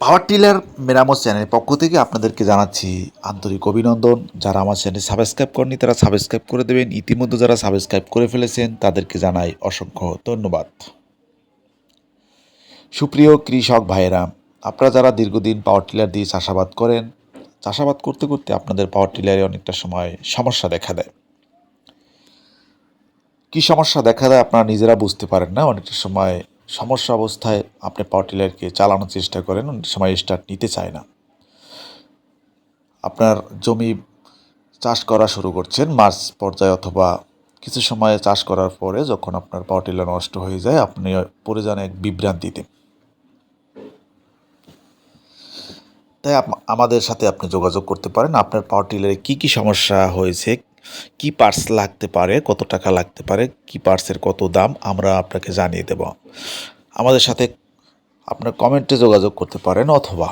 Power tiller মেরামত চ্যানেলের পক্ষ থেকে আপনাদেরকে জানাচ্ছি আন্তরিক অভিনন্দন। যারা আমার চ্যানেল সাবস্ক্রাইব করেনি তারা সাবস্ক্রাইব করে দেবেন। ইতিমধ্যে যারা সাবস্ক্রাইব করে ফেলেছেন তাদেরকে জানাই অসংখ্য ধন্যবাদ। সুপ্রিয় কৃষক ভাইয়েরা, আপনারা যারা দীর্ঘদিন পাওয়ার টিলার দিয়ে চাষাবাদ করেন, চাষাবাদ করতে করতে আপনাদের পাওয়ার টিলারে অনেকটা সময় সমস্যা দেখা দেয়। কী সমস্যা দেখা দেয় আপনারা নিজেরা বুঝতে পারেন না। অনেকটা সময় সমস্যা অবস্থায় আপনি পাওয়ার টিলারকে চালানোর চেষ্টা করেন, অনেক সময় স্টার্ট নিতে চায় না। আপনার জমি চাষ করা শুরু করছেন মাঝ পর্যায়ে অথবা কিছু সময় চাষ করার পরে যখন আপনার পাওয়ার টিলার নষ্ট হয়ে যায়, আপনি পড়ে যান এক বিভ্রান্তিতে। তাই আমাদের সাথে আপনি যোগাযোগ করতে পারেন। আপনার পাওয়ার টিলারে কী কী সমস্যা হয়েছে, কী পার্টস লাগতে পারে, কত টাকা লাগতে পারে, কী পার্টসের কত দাম, আমরা আপনাকে জানিয়ে দেব। আমাদের সাথে আপনার কমেন্টে যোগাযোগ করতে পারেন অথবা